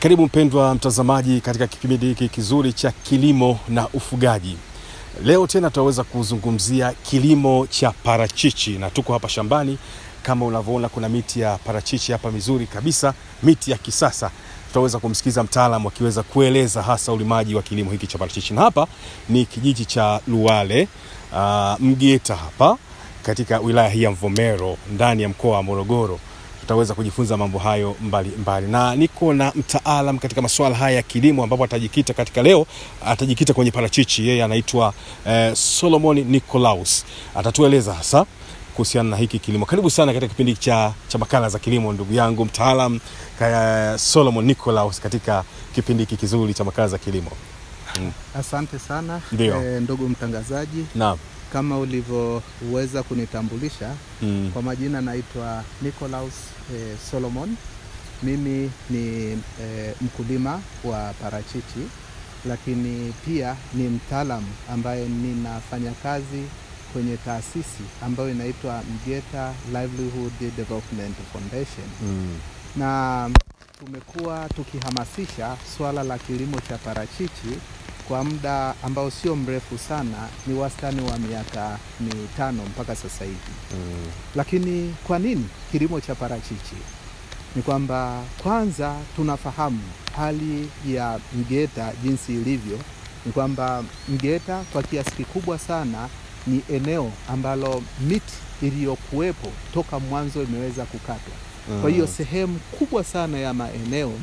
Karibu mpendwa mtazamaji katika kipindi hiki kizuri cha kilimo na ufugaji. Leo tena tutaweza kuzungumzia kilimo cha parachichi na tuko hapa shambani. Kama unavyoona kuna miti ya parachichi hapa mizuri kabisa, miti ya kisasa. Tutaweza kumsikiza mtaalamu akiweza kueleza hasa ulimaji wa kilimo hiki cha parachichi. Na hapa ni kijiji cha Luwale, Mgeta hapa katika wilaya hii ya Mvomero ndani ya mkoa wa Morogoro. Tutaweza kujifunza mambo hayo mbali. Na niko na mtaalam katika masuala haya ya kilimo ambapo atajikita katika leo, atajikita kwenye parachichi. Yeye anaitwa Solomon Nicolaus. Atatueleza hasa kuhusiana na hiki kilimo. Karibu sana katika kipindi cha makala za kilimo ndugu yangu mtaalam Solomon Nicolaus katika kipindi hiki kizuri cha makala za kilimo. Asante sana ndugu mtangazaji. Naam. Kama ulivyoweza kunitambulisha, kwa majina naitwa Nicolaus Solomon. Mimi ni mkulima wa parachichi, lakini pia ni mtaalamu ambaye ninafanya kazi kwenye taasisi ambayo inaitwa Mgeta Livelihood Development Foundation. Na tumekuwa tukihamasisha swala la kilimo cha parachichi kwa muda ambao sio mrefu sana, ni wastani wa miaka 5 mpaka sasa hivi. Lakini kwa nini kilimo cha parachichi? Ni kwamba kwanza tunafahamu hali ya Mgeta jinsi ilivyo. Ni kwamba Mgeta kwa kiasi kikubwa sana ni eneo ambalo miti iliyokuwepo toka mwanzo imeweza kukatwa. Kwa hiyo sehemu kubwa sana ya maeneo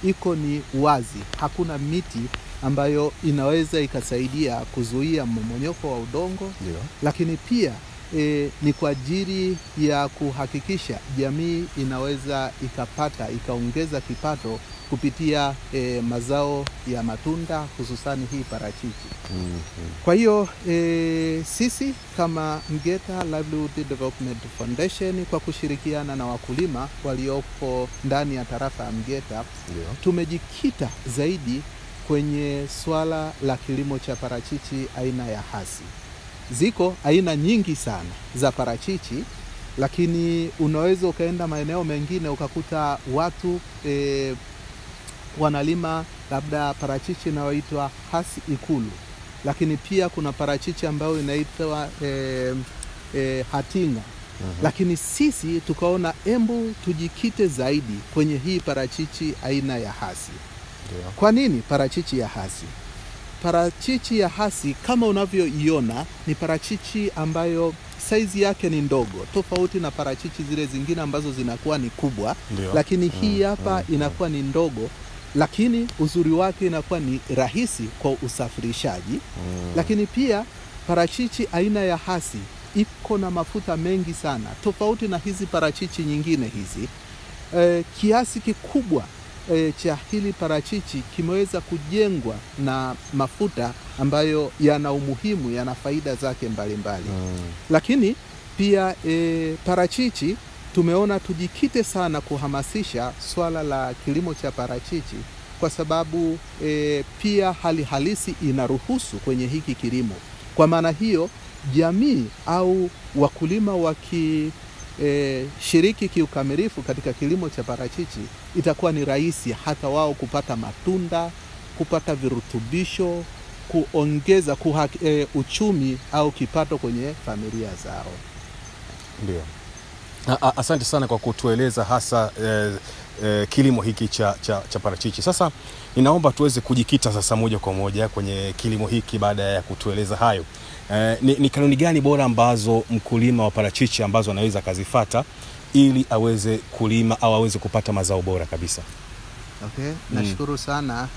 iko ni wazi. Hakuna miti ambayo inaweza ikasaidia kuzuia mmomonyoko wa udongo. Lakini pia ni kwa ajili ya kuhakikisha jamii inaweza ikaongeza kipato kupitia mazao ya matunda, hususani hii parachichi. Kwa hiyo sisi kama Mgeta Livelihood Development Foundation kwa kushirikiana na wakulima waliopo ndani ya tarafa ya Mgeta, tumejikita zaidi kwenye swala la kilimo cha parachichi aina ya hasi. Ziko aina nyingi sana za parachichi, lakini unaweza ukaenda maeneo mengine ukakuta watu wanalima labda parachichi inayoitwa hasi ikulu. Lakini pia kuna parachichi ambayo inaitwa hatinga. Lakini sisi tukaona embu tujikite zaidi kwenye hii parachichi aina ya hasi. Kwa nini parachichi ya hasi? Parachichi ya hasi kama unavyoiona ni parachichi ambayo saizi yake ni ndogo, tofauti na parachichi zile zingine ambazo zinakuwa ni kubwa. Lakini hii hapa inakuwa ni ndogo, lakini uzuri wake inakuwa ni rahisi kwa usafirishaji. Lakini pia parachichi aina ya hasi iko na mafuta mengi sana, tofauti na hizi parachichi nyingine hizi. Kiasi kikubwa cha hili parachichi kimeweza kujengwa na mafuta ambayo yana umuhimu, yana faida zake mbalimbali. Lakini pia parachichi tumeona tujikite sana kuhamasisha swala la kilimo cha parachichi kwa sababu pia hali halisi inaruhusu kwenye hiki kilimo. Kwa maana hiyo jamii au wakulima shiriki kiukamilifu katika kilimo cha parachichi, itakuwa ni rahisi hata wao kupata matunda, kupata virutubisho, kuongeza uchumi au kipato kwenye familia zao. Ndio. Asante sana kwa kutueleza hasa kilimo hiki cha parachichi. Sasa ninaomba tuweze kujikita sasa moja kwa moja kwenye kilimo hiki baada ya kutueleza hayo. Ni kanuni gani bora ambazo mkulima wa parachichi ambazo anaweza kazifuata ili aweze kulima au aweze kupata mazao bora kabisa? Nashukuru sana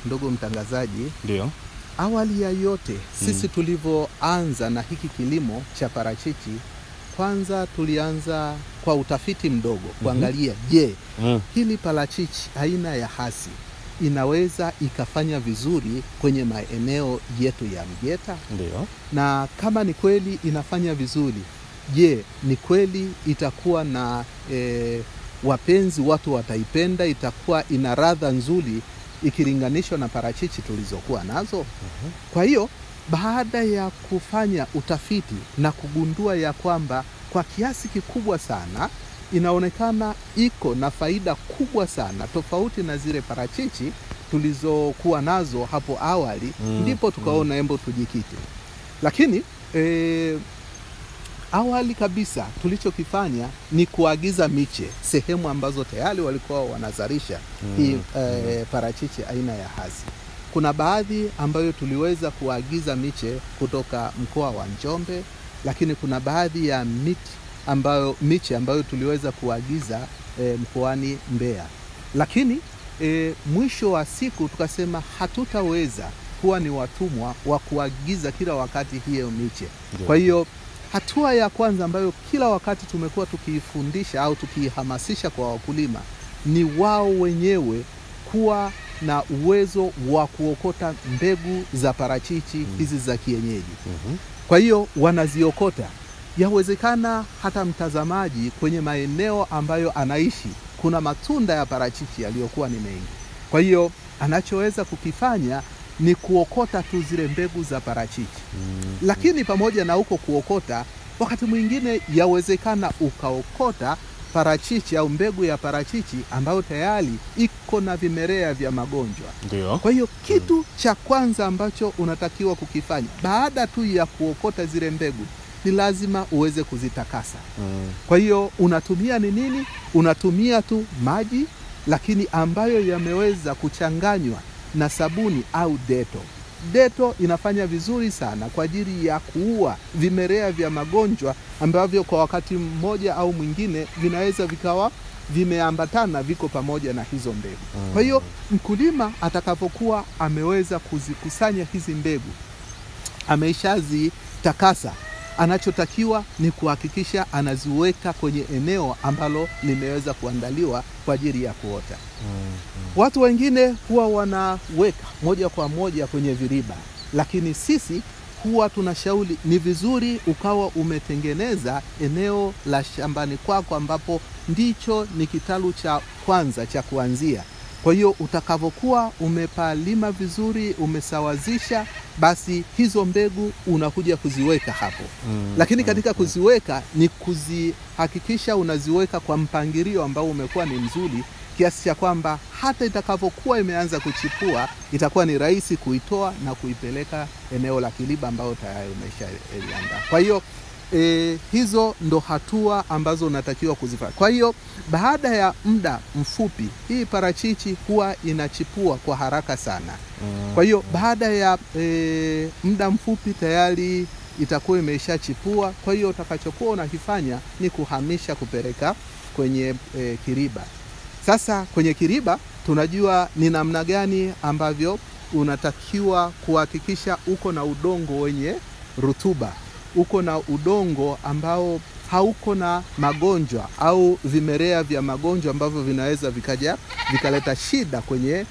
ndugu mtangazaji. Ndio. Awali ya yote sisi tulivyoanza na hiki kilimo cha parachichi, kwanza tulianza kwa utafiti mdogo kuangalia hili parachichi aina ya hasi inaweza ikafanya vizuri kwenye maeneo yetu ya Mgeta. Ndio. Na kama ni kweli inafanya vizuri, ni kweli itakuwa na wapenzi, watu wataipenda, itakuwa ina ladha nzuri ikilinganishwa na parachichi tulizokuwa nazo? Kwa hiyo baada ya kufanya utafiti na kugundua ya kwamba kwa kiasi kikubwa sana inaonekana iko na faida kubwa sana, tofauti na zile parachichi tulizokuwa nazo hapo awali. Ndipo tukaona embo tujikite. Lakini awali kabisa tulichokifanya ni kuagiza miche sehemu ambazo tayari walikuwa wanazalisha hii parachichi aina ya Hass. Kuna baadhi ambayo tuliweza kuagiza miche kutoka mkoa wa Njombe, lakini kuna baadhi ya miche ambayo tuliweza kuagiza mkoani Mbeya. Lakini mwisho wa siku tukasema hatutaweza kuwa ni watumwa wa kuagiza kila wakati hiyo miche. Kwa hiyo hatua ya kwanza ambayo kila wakati tumekuwa tukiifundisha au tukihamasisha kwa wakulima ni wao wenyewe kuwa na uwezo wa kuokota mbegu za parachichi hizi za kienyeji. Kwa hiyo wanaziokota. Yawezekana hata mtazamaji kwenye maeneo ambayo anaishi kuna matunda ya parachichi yaliyokuwa ni mengi. Kwa hiyo anachoweza kukifanya ni kuokota tu zile mbegu za parachichi. Lakini pamoja na huko kuokota, wakati mwingine yawezekana ukaokota parachichi au mbegu ya parachichi ambayo tayari iko na vimelea vya magonjwa. Ndio. Kwa hiyo kitu cha kwanza ambacho unatakiwa kukifanya baada tu ya kuokota zile mbegu ni lazima uweze kuzitakasa. Kwa hiyo unatumia ni nini? Unatumia tu maji, lakini ambayo yameweza kuchanganywa na sabuni au deto. Deto inafanya vizuri sana kwa ajili ya kuua vimelea vya magonjwa ambavyo kwa wakati mmoja au mwingine vinaweza vikawa vimeambatana, viko pamoja na hizo mbegu. Kwa hiyo mkulima atakapokuwa ameweza kuzikusanya hizi mbegu, ameishazitakasa, anachotakiwa ni kuhakikisha anaziweka kwenye eneo ambalo limeweza kuandaliwa kwa ajili ya kuota. Watu wengine huwa wanaweka moja kwa moja kwenye viriba, lakini sisi huwa tunashauri ni vizuri ukawa umetengeneza eneo la shambani kwako ambapo ndicho ni kitalu cha kwanza cha kuanzia. Kwa hiyo utakavokuwa umepalima vizuri, umesawazisha, basi hizo mbegu unakuja kuziweka hapo. Lakini katika kuziweka ni kuzihakikisha unaziweka kwa mpangilio ambao umekuwa ni mzuri, kiasi cha kwamba hata itakavokuwa imeanza kuchipua itakuwa ni rahisi kuitoa na kuipeleka eneo la kiriba ambao tayari umeshaiandaa. Kwa hiyo hizo ndo hatua ambazo unatakiwa kuzifanya. Kwa hiyo baada ya muda mfupi hii parachichi huwa inachipua kwa haraka sana. Kwa hiyo baada ya muda mfupi tayari itakuwa imeshachipua. Kwa hiyo utakachokuwa unakifanya ni kuhamisha kupeleka kwenye kiriba. Sasa kwenye kiriba tunajua ni namna gani ambavyo unatakiwa kuhakikisha uko na udongo wenye rutuba, uko na udongo ambao hauko na magonjwa au vimelea vya magonjwa ambavyo vinaweza vikaleta shida kwenye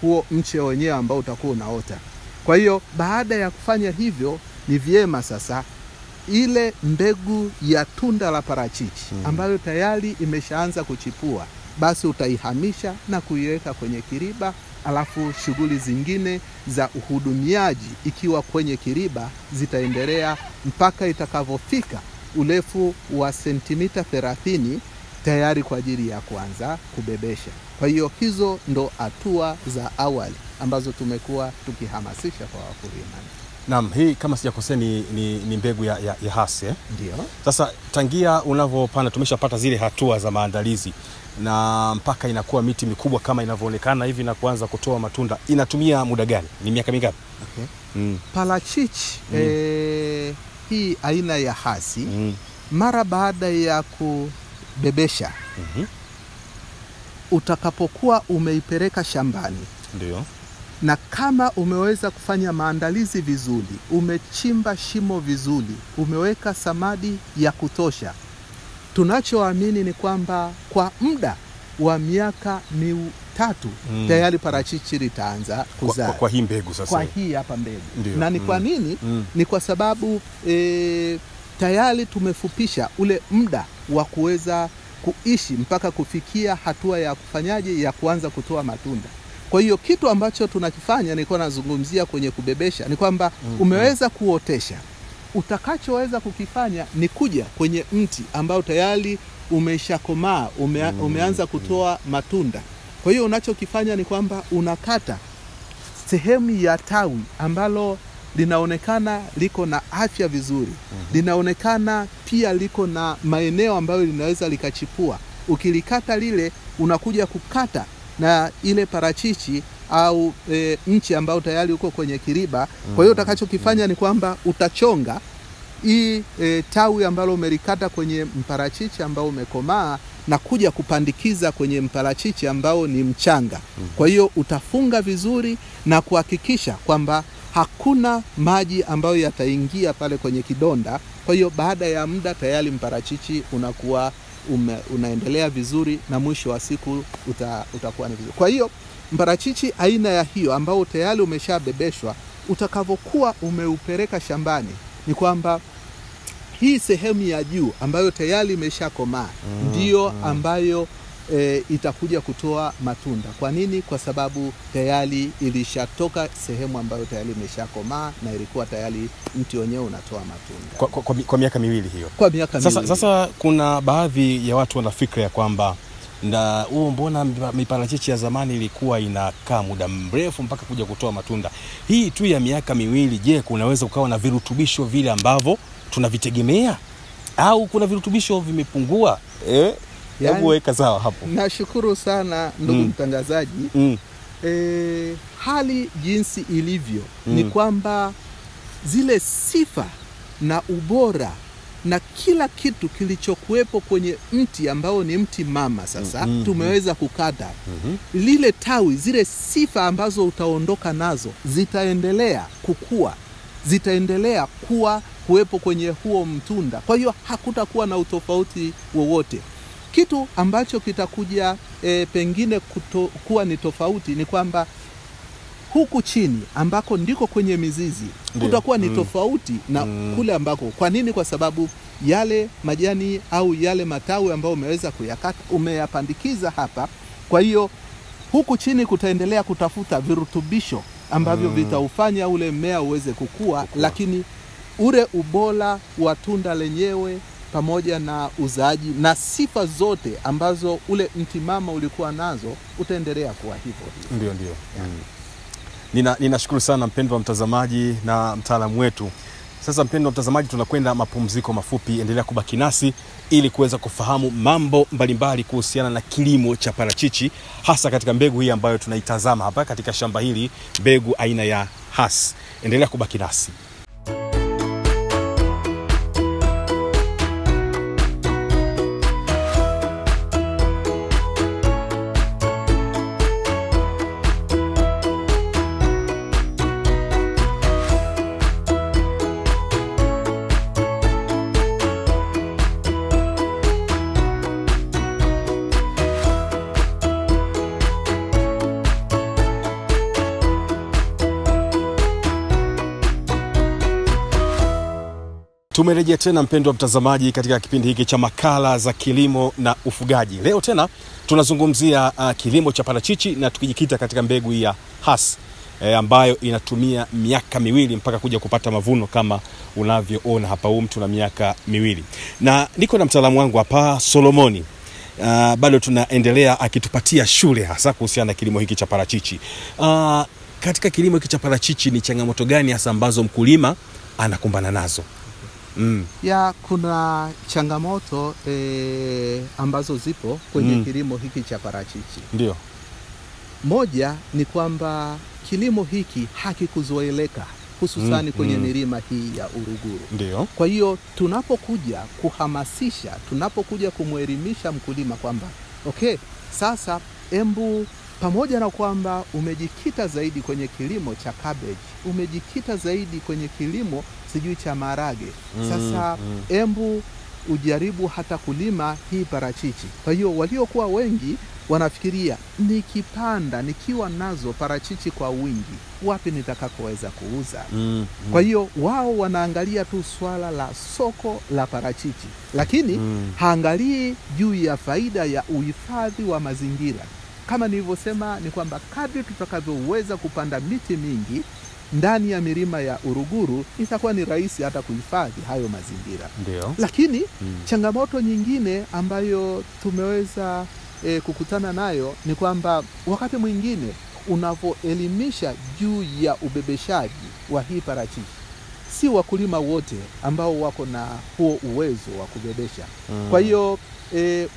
huo mche wenyewe ambao utakuwa unaota. Kwa hiyo baada ya kufanya hivyo, ni vyema sasa ile mbegu ya tunda la parachichi ambayo tayari imeshaanza kuchipua, basi utaihamisha na kuiweka kwenye kiriba. Alafu shughuli zingine za uhudumiaji ikiwa kwenye kiriba zitaendelea mpaka itakavofika urefu wa sentimita 30 tayari kwa ajili ya kuanza kubebesha. Kwa hiyo hizo ndo hatua za awali ambazo tumekuwa tukihamasisha kwa wakulima. Naam, hii kama sijakosea ni mbegu ya Hass. Ndio. Sasa tangia unavopanda tumeshapata zile hatua za maandalizi na mpaka inakuwa miti mikubwa kama inavyoonekana hivi na kuanza kutoa matunda, inatumia muda gani? Ni miaka mingapi? Parachichi hii aina ya Hass mara baada ya kubebesha utakapokuwa umeipeleka shambani, ndio, na kama umeweza kufanya maandalizi vizuri, umechimba shimo vizuri, umeweka samadi ya kutosha, tunachoamini ni kwamba kwa muda wa miaka 3 tayari parachichi litaanza kuzaa. Kwa hii mbegu sasa. Kwa hii hapa mbegu. Ndiyo. Na ni kwa nini? Ni kwa sababu tayari tumefupisha ule muda wa kuweza kuishi mpaka kufikia hatua ya kufanyaje ya kuanza kutoa matunda. Kwa hiyo kitu ambacho tunakifanya, nilikuwa nazungumzia kwenye kubebesha, ni kwamba umeweza kuotesha, utakachoweza kukifanya ni kuja kwenye mti ambao tayari umeshakomaa, umeanza kutoa matunda. Kwa hiyo unachokifanya ni kwamba unakata sehemu ya tawi ambalo linaonekana liko na afya vizuri. Linaonekana pia liko na maeneo ambayo linaweza likachipua. Ukilikata lile, unakuja kukata na ile parachichi au mchi ambao tayari uko kwenye kiriba. Kwa hiyo utakachokifanya ni kwamba utachonga hii tawi ambalo umelikata kwenye mparachichi ambao umekomaa na kuja kupandikiza kwenye mparachichi ambao ni mchanga. Kwa hiyo utafunga vizuri na kuhakikisha kwamba hakuna maji ambayo yataingia pale kwenye kidonda. Kwa hiyo baada ya muda tayari mparachichi unakuwa unaendelea vizuri na mwisho wa siku utakuwa ni vizuri. Kwa hiyo mparachichi aina ya hiyo ambao tayari umeshabebeshwa, utakavokuwa umeupeleka shambani ni kwamba hii sehemu ya juu ambayo tayari imeshakomaa ndio ambayo itakuja kutoa matunda. Kwa nini? Kwa sababu tayari ilishatoka sehemu ambayo tayari imeshakomaa na ilikuwa tayari mti wenyewe unatoa matunda. Kwa miaka miwili hiyo. Kwa miaka miwili. Sasa kuna baadhi ya watu wana fikra ya kwamba na mbona miparachichi ya zamani ilikuwa inakaa muda mrefu mpaka kuja kutoa matunda. Hii tu ya miaka miwili, je, kunaweza kukawa na virutubisho vile ambavyo tunavitegemea au kuna virutubisho vimepungua? Hebu weka sawa hapo. Nashukuru sana ndugu mtangazaji. Hali jinsi ilivyo ni kwamba zile sifa na ubora na kila kitu kilichokuwepo kwenye mti ambao ni mti mama sasa tumeweza kukata. Lile tawi, zile sifa ambazo utaondoka nazo zitaendelea kukua, zitaendelea kuwepo kwenye huo mtunda. Kwa hiyo hakutakuwa na utofauti wowote. Kitu ambacho kitakuja pengine kuwa ni tofauti ni kwamba huku chini ambako ndiko kwenye mizizi kutakuwa ni tofauti na kule ambako. Kwa nini? Kwa sababu yale majani au yale matawi ambayo umeweza kuyakata umeyapandikiza hapa. Kwa hiyo huku chini kutaendelea kutafuta virutubisho ambavyo vitaufanya ule mmea uweze kukua, lakini ule ubora wa tunda lenyewe pamoja na uzaaji na sifa zote ambazo ule mti mama ulikuwa nazo utaendelea kuwa hivyo. Ndio. Ninashukuru sana mpendwa mtazamaji na mtaalamu wetu. Sasa mpendwa mtazamaji, tunakwenda mapumziko mafupi. Endelea kubaki nasi ili kuweza kufahamu mambo mbalimbali kuhusiana na kilimo cha parachichi, hasa katika mbegu hii ambayo tunaitazama hapa katika shamba hili, mbegu aina ya Hass. Endelea kubaki nasi. Tumerejea tena mpendwa mtazamaji katika kipindi hiki cha makala za kilimo na ufugaji. Leo tena tunazungumzia kilimo cha parachichi na tukijikita katika mbegu ya Hass ambayo inatumia miaka miwili mpaka kuja kupata mavuno kama unavyoona hapa. Huu mtu na miaka miwili. Na niko na mtaalamu wangu hapa Solomoni. Bado tunaendelea akitupatia shule hasa kuhusiana na kilimo hiki cha parachichi. Katika kilimo hiki cha parachichi ni changamoto gani hasa ambazo mkulima anakumbana nazo? Ya kuna changamoto ambazo zipo kwenye kilimo hiki cha parachichi. Ndio. Moja ni kwamba kilimo hiki hakikuzoeleka hususani kwenye milima hii ya Uruguru. Ndio. Kwa hiyo tunapokuja kuhamasisha, tunapokuja kumwelimisha mkulima kwamba sasa embu pamoja na kwamba umejikita zaidi kwenye kilimo cha cabbage, umejikita zaidi kwenye kilimo sijui cha maharage. Sasa embu ujaribu hata kulima hii parachichi. Kwa hiyo waliokuwa wengi wanafikiria nikipanda, nikiwa nazo parachichi kwa wingi, wapi nitakakoweza kuuza? Kwa hiyo wao wanaangalia tu swala la soko la parachichi, lakini haangalii juu ya faida ya uhifadhi wa mazingira. Kama nilivyosema ni kwamba kadri tutakavyoweza kupanda miti mingi, ndani ya milima ya Uruguru, itakuwa ni rahisi hata kuhifadhi hayo mazingira. Ndio. Lakini changamoto nyingine ambayo tumeweza kukutana nayo ni kwamba wakati mwingine unavyoelimisha juu ya ubebeshaji wa hii parachichi, si wakulima wote ambao wako na huo uwezo wa kubebesha. Kwa hiyo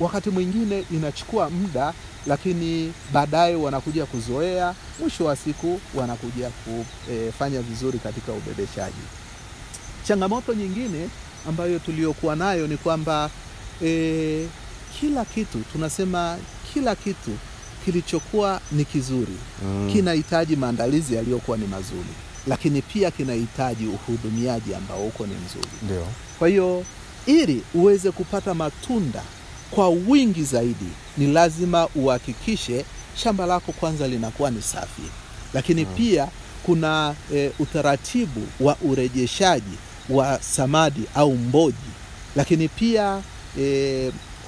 wakati mwingine inachukua muda, lakini baadaye wanakuja kuzoea, mwisho wa siku wanakuja kufanya vizuri katika ubebeshaji. Changamoto nyingine ambayo tuliokuwa nayo ni kwamba kila kitu, tunasema kila kitu kilichokuwa ni kizuri kinahitaji maandalizi yaliyokuwa ni mazuri, lakini pia kinahitaji uhudumiaji ambao uko ni mzuri. Ndio. Kwa hiyo ili uweze kupata matunda kwa wingi zaidi, ni lazima uhakikishe shamba lako kwanza linakuwa ni safi, lakini pia kuna utaratibu wa urejeshaji wa samadi au mboji, lakini pia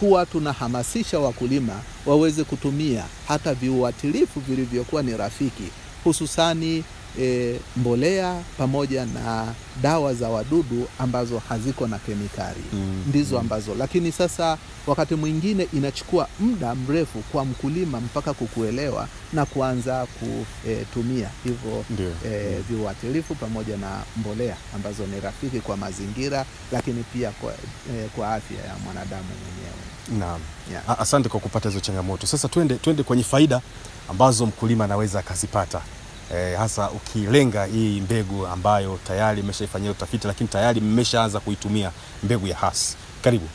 huwa tunahamasisha wakulima waweze kutumia hata viuatilifu vilivyokuwa ni rafiki, hususani mbolea pamoja na dawa za wadudu ambazo haziko na kemikali. Ndizo ambazo, lakini sasa wakati mwingine inachukua muda mrefu kwa mkulima mpaka kukuelewa na kuanza kutumia hivyo viuatilifu pamoja na mbolea ambazo ni rafiki kwa mazingira, lakini pia kwa afya ya mwanadamu mwenyewe. Naam. Yeah. Asante kwa kupata hizo changamoto. Sasa twende kwenye faida ambazo mkulima anaweza akazipata. Hasa ukilenga hii mbegu ambayo tayari mmeshaifanyia utafiti, lakini tayari mmeshaanza kuitumia mbegu ya Hass. Karibu.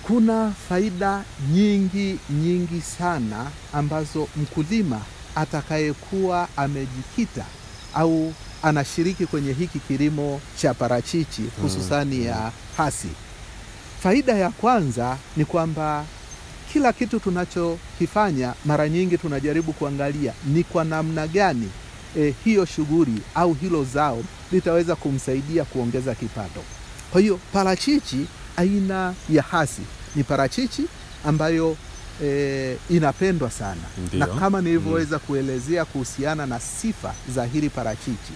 Kuna faida nyingi sana ambazo mkulima atakayekuwa amejikita au anashiriki kwenye hiki kilimo cha parachichi hususani ya Hass. Faida ya kwanza ni kwamba kila kitu tunachokifanya mara nyingi tunajaribu kuangalia ni kwa namna gani hiyo shughuli au hilo zao litaweza kumsaidia kuongeza kipato. Kwa hiyo parachichi aina ya Hass ni parachichi ambayo inapendwa sana. Ndiyo. Na kama nilivyoweza kuelezea kuhusiana na sifa za hili parachichi,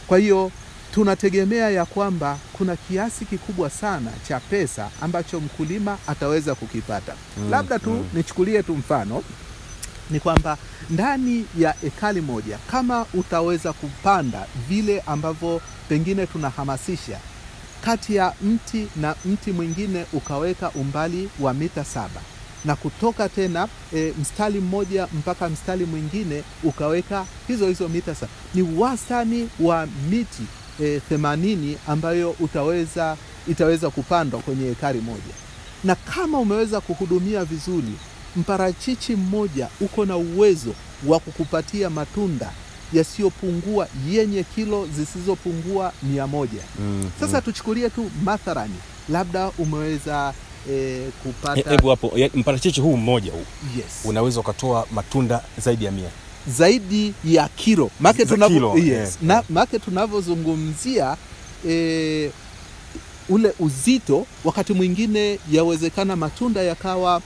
kwa hiyo tunategemea ya kwamba kuna kiasi kikubwa sana cha pesa ambacho mkulima ataweza kukipata. Labda tu nichukulie tu mfano, ni kwamba ndani ya ekari moja kama utaweza kupanda vile ambavyo pengine tunahamasisha, kati ya mti na mti mwingine ukaweka umbali wa mita 7, na kutoka tena mstari mmoja mpaka mstari mwingine ukaweka hizo mita 7, ni wastani wa miti 80 ambayo itaweza kupandwa kwenye ekari moja. Na kama umeweza kuhudumia vizuri, mparachichi mmoja uko na uwezo wa kukupatia matunda yasiyopungua yenye kilo zisizopungua 100. Sasa tuchukulie tu mathalani, labda umeweza kupata hebu hapo mparachichi huu mmoja huu, yes, unaweza ukatoa matunda zaidi ya 100, zaidi ya kilo. Make tunavyozungumzia ule uzito, wakati mwingine yawezekana matunda yakawa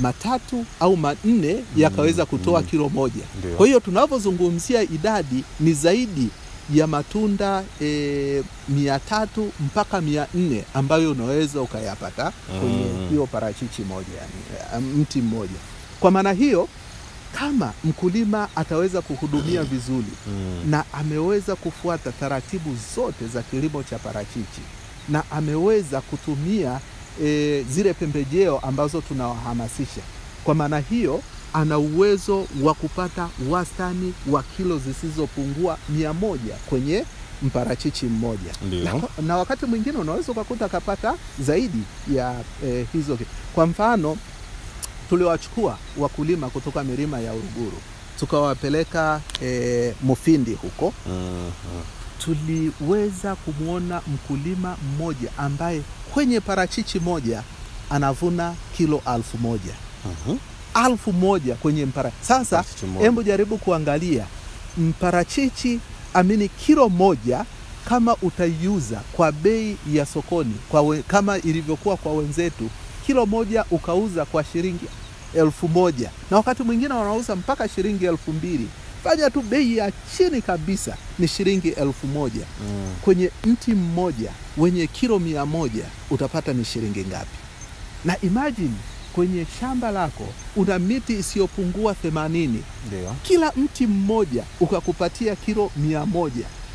3 au 4 yakaweza kutoa kilo 1. Kwa hiyo tunavyozungumzia idadi ni zaidi ya matunda 300 mpaka 400 ambayo unaweza ukayapata kwenye hiyo parachichi moja, yani mti mmoja. Kwa maana hiyo, kama mkulima ataweza kuhudumia vizuri na ameweza kufuata taratibu zote za kilimo cha parachichi na ameweza kutumia zile pembejeo ambazo tunawahamasisha, kwa maana hiyo ana uwezo wa kupata wastani wa kilo zisizopungua 100 kwenye mparachichi mmoja. Na wakati mwingine unaweza kukuta kapata zaidi ya hizo. Kwa mfano, tuliwachukua wakulima kutoka milima ya Uruguru tukawapeleka Mufindi huko. Tuliweza kumuona mkulima mmoja ambaye kwenye parachichi moja anavuna kilo 1000. 1000 kwenye mparachichi. Sasa hebu jaribu kuangalia mparachichi kilo moja kama utaiuza kwa bei ya sokoni kama ilivyokuwa kwa wenzetu, kilo moja ukauza kwa shilingi 1000, na wakati mwingine wanauza mpaka shilingi 2000. fanya tu bei ya chini kabisa ni shilingi 1,000. Kwenye mti mmoja wenye kilo 100 utapata ni shilingi ngapi? Na imagine kwenye shamba lako una miti isiyopungua 80. Ndio. Kila mti mmoja ukakupatia kilo 100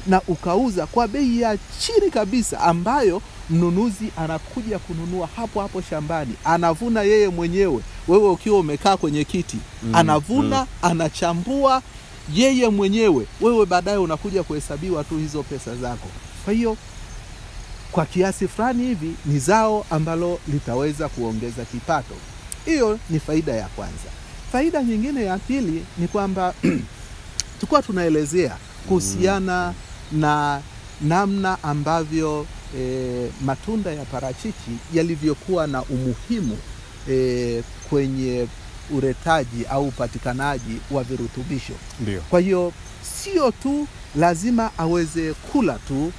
na ukauza kwa bei ya chini kabisa, ambayo mnunuzi anakuja kununua hapo hapo shambani, anavuna yeye mwenyewe, wewe ukiwa umekaa kwenye kiti, anavuna, anachambua yeye mwenyewe, wewe baadaye unakuja kuhesabiwa tu hizo pesa zako. Kwa hiyo kwa kiasi fulani hivi ni zao ambalo litaweza kuongeza kipato. Hiyo ni faida ya kwanza. Faida nyingine ya pili ni kwamba tulikuwa tunaelezea kuhusiana na namna ambavyo matunda ya parachichi yalivyokuwa na umuhimu kwenye uretaji au upatikanaji wa virutubisho. Ndio. Kwa hiyo sio tu lazima aweze kula tu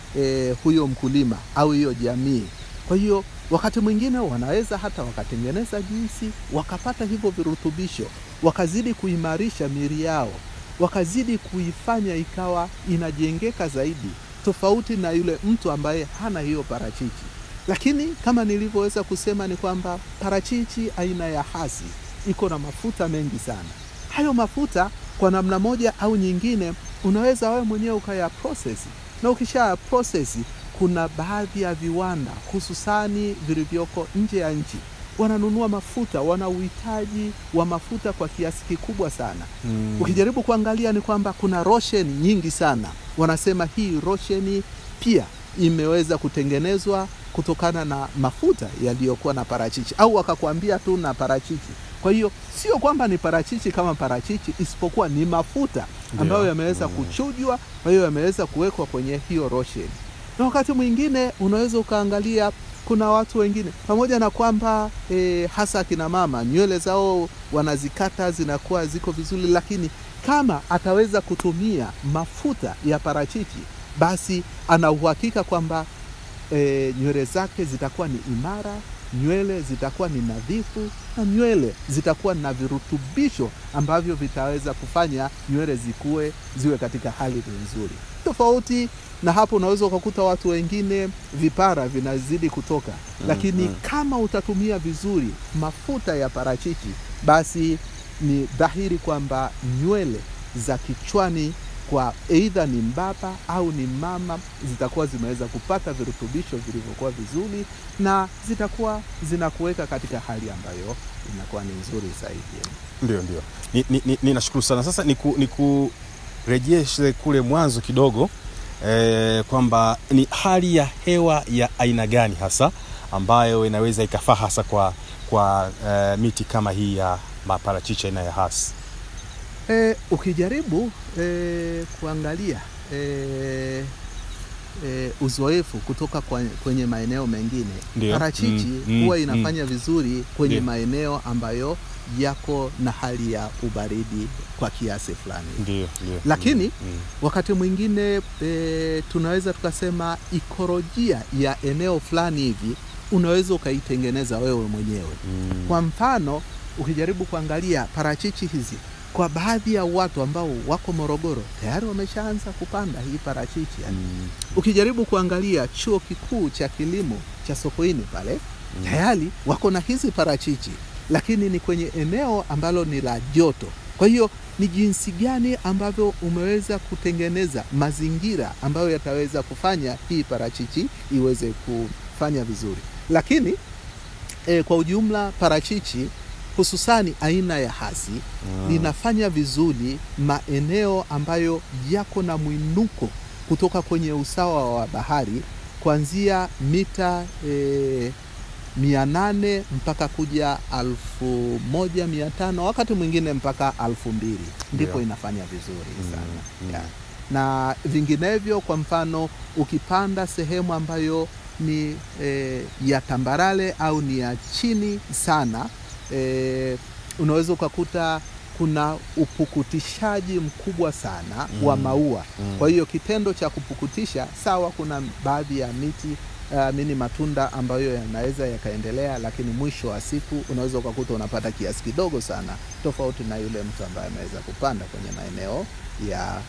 huyo mkulima au hiyo jamii. Kwa hiyo wakati mwingine wanaweza hata wakatengeneza juisi, wakapata hivyo virutubisho, wakazidi kuimarisha miili yao, wakazidi kuifanya ikawa inajengeka zaidi, tofauti na yule mtu ambaye hana hiyo parachichi. Lakini kama nilivyoweza kusema ni kwamba parachichi aina ya hasi iko na mafuta mengi sana. Hayo mafuta kwa namna moja au nyingine unaweza wewe mwenyewe ukaya process. Na ukisha process, kuna baadhi ya viwanda hususani vilivyoko nje ya nchi wananunua mafuta, wana uhitaji wa mafuta kwa kiasi kikubwa sana. Ukijaribu kuangalia ni kwamba kuna lotion nyingi sana. Wanasema hii lotion pia imeweza kutengenezwa kutokana na mafuta yaliyokuwa na parachichi, au wakakwambia tu na parachichi. Kwa hiyo sio kwamba ni parachichi kama parachichi, isipokuwa ni mafuta ambayo yameweza kuchujwa, kwa hiyo yameweza kuwekwa kwenye hiyo lotion. Na wakati mwingine unaweza ukaangalia kuna watu wengine, pamoja na kwamba hasa kina mama nywele zao wanazikata zinakuwa ziko vizuri, lakini kama ataweza kutumia mafuta ya parachichi, basi ana uhakika kwamba nywele zake zitakuwa ni imara, nywele zitakuwa ni nadhifu, na nywele zitakuwa na virutubisho ambavyo vitaweza kufanya nywele ziwe katika hali nzuri. Tofauti na hapo unaweza ukakuta watu wengine vipara vinazidi kutoka. Lakini kama utatumia vizuri mafuta ya parachichi, basi ni dhahiri kwamba nywele za kichwani kwa either ni mbaba au ni mama zitakuwa zimeweza kupata virutubisho vilivyokuwa vizuri, na zitakuwa zinakuweka katika hali ambayo inakuwa ni nzuri zaidi. Ndio. Ninashukuru sana. Sasa nikurejeshe kule mwanzo kidogo, kwamba ni hali ya hewa ya aina gani hasa ambayo inaweza ikafaa hasa kwa miti kama hii ya maparachichi aina ya hasi? Ukijaribu kuangalia uzoefu kutoka kwenye maeneo mengine, parachichi huwa inafanya vizuri kwenye maeneo ambayo yako na hali ya ubaridi kwa kiasi fulani. Lakini wakati mwingine tunaweza tukasema ikolojia ya eneo fulani hivi unaweza ukaitengeneza wewe mwenyewe. Kwa mfano, ukijaribu kuangalia parachichi hizi, kwa baadhi ya watu ambao wako Morogoro tayari wameshaanza kupanda hii parachichi. Ukijaribu kuangalia chuo kikuu cha kilimo cha Sokoine pale, tayari wako na hizi parachichi, lakini ni kwenye eneo ambalo ni la joto. Kwa hiyo ni jinsi gani ambavyo umeweza kutengeneza mazingira ambayo yataweza kufanya hii parachichi iweze kufanya vizuri. Lakini kwa ujumla parachichi hususani aina ya hasi linafanya vizuri maeneo ambayo yako na mwinuko kutoka kwenye usawa wa bahari kuanzia mita 800 mpaka kuja 1500, wakati mwingine mpaka 2000, ndipo inafanya vizuri sana. Na vinginevyo, kwa mfano ukipanda sehemu ambayo ni ya tambarale au ni ya chini sana, unaweza ukakuta kuna upukutishaji mkubwa sana wa maua. Kwa hiyo kitendo cha kupukutisha, sawa, kuna baadhi ya miti mini matunda ambayo yanaweza yakaendelea, lakini mwisho wa siku unaweza ukakuta unapata kiasi kidogo sana, tofauti na yule mtu ambaye ameweza kupanda kwenye maeneo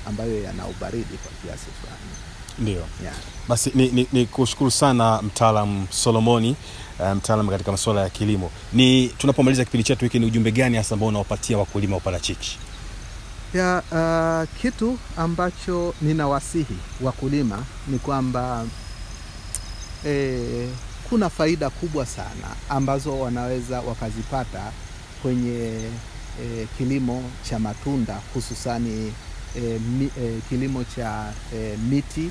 ambayo yana ubaridi kwa kiasi fulani. Ndio. Yeah. Basi ni kushukuru sana mtaalamu Solomoni, mtaalamu katika masuala ya kilimo. Tunapomaliza kipindi chetu hiki, ni ujumbe gani hasa ambao unawapatia wakulima wa parachichi? Kitu ambacho ninawasihi wakulima ni kwamba kuna faida kubwa sana ambazo wanaweza wakazipata kwenye kilimo cha matunda, hususani kilimo cha miti,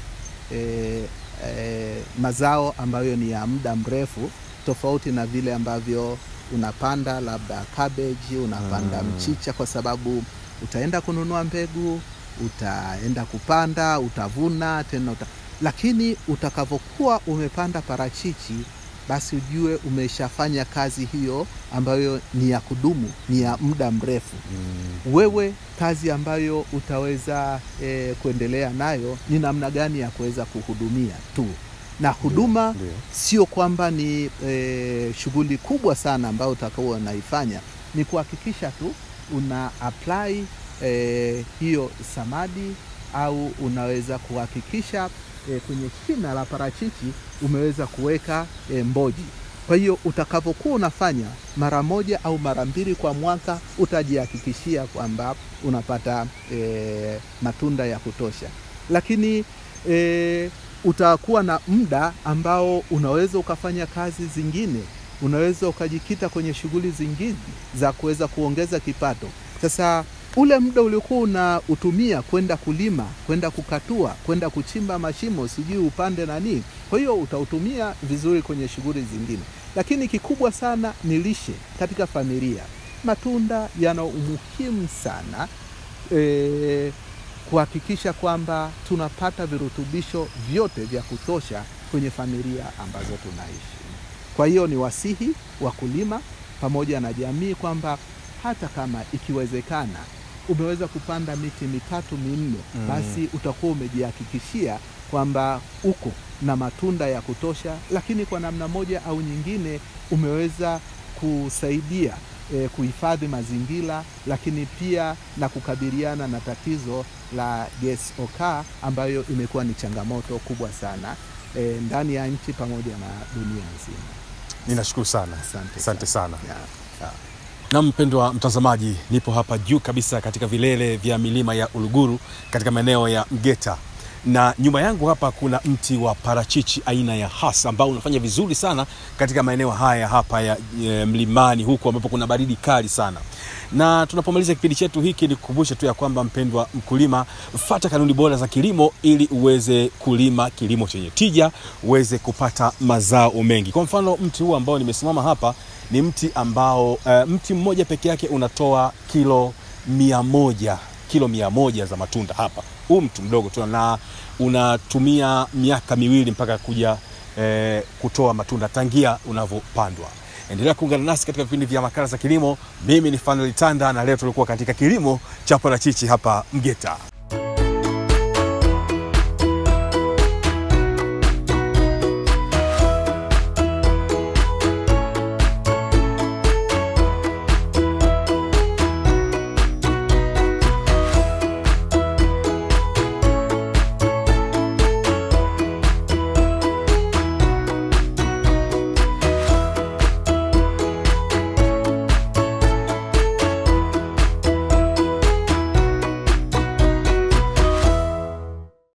mazao ambayo ni ya muda mrefu, tofauti na vile ambavyo unapanda labda cabbage, unapanda mchicha, kwa sababu utaenda kununua mbegu, utaenda kupanda, utavuna tena lakini utakavokuwa umepanda parachichi, basi ujue umeshafanya kazi hiyo ambayo ni ya kudumu, ni ya muda mrefu. Wewe kazi ambayo utaweza kuendelea nayo ni namna gani ya kuweza kuhudumia tu. Na huduma sio kwamba ni shughuli kubwa sana ambayo utakuwa unaifanya, ni kuhakikisha tu una apply hiyo samadi, au unaweza kuhakikisha kwenye shina la parachichi umeweza kuweka mboji. Kwa hiyo utakapokuwa unafanya mara moja au mara mbili kwa mwaka, utajihakikishia kwamba unapata matunda ya kutosha. Lakini utakuwa na muda ambao unaweza ukafanya kazi zingine, unaweza ukajikita kwenye shughuli zingine za kuweza kuongeza kipato. Sasa ule muda uliokuwa unautumia kwenda kulima, kwenda kukatua, kwenda kuchimba mashimo, sijui upande nani, kwa hiyo utautumia vizuri kwenye shughuli zingine. Lakini kikubwa sana ni lishe katika familia. Matunda yana umuhimu sana kuhakikisha kwamba tunapata virutubisho vyote vya kutosha kwenye familia ambazo tunaishi. Kwa hiyo ni wasihi wakulima pamoja na jamii kwamba hata kama ikiwezekana umeweza kupanda miti 3-4, basi utakuwa umejihakikishia kwamba uko na matunda ya kutosha, lakini kwa namna moja au nyingine umeweza kusaidia kuhifadhi mazingira, lakini pia na kukabiliana na tatizo la gesi okaa ambayo imekuwa ni changamoto kubwa sana ndani ya nchi pamoja na dunia nzima. Ninashukuru sana. Asante sana. Yeah. Na mpendwa mtazamaji, nipo hapa juu kabisa katika vilele vya milima ya Uluguru katika maeneo ya Mgeta, na nyuma yangu hapa kuna mti wa parachichi aina ya hasa ambao unafanya vizuri sana katika maeneo haya hapa ya mlimani huko ambapo kuna baridi kali sana. Na tunapomaliza kipindi chetu hiki, nikukumbusha tu ya kwamba mpendwa mkulima, fuata kanuni bora za kilimo ili uweze kulima kilimo chenye tija, uweze kupata mazao mengi. Kwa mfano mti huu ambao nimesimama hapa ni mti ambao mti mmoja peke yake unatoa kilo 100 za matunda hapa. Huu mtu mdogo tu, na unatumia miaka 2 mpaka kuja kutoa matunda tangia unavyopandwa. Endelea kuungana nasi katika vipindi vya makala za kilimo. Mimi ni Fanuel Tanda, na leo tulikuwa katika kilimo cha parachichi hapa Mgeta.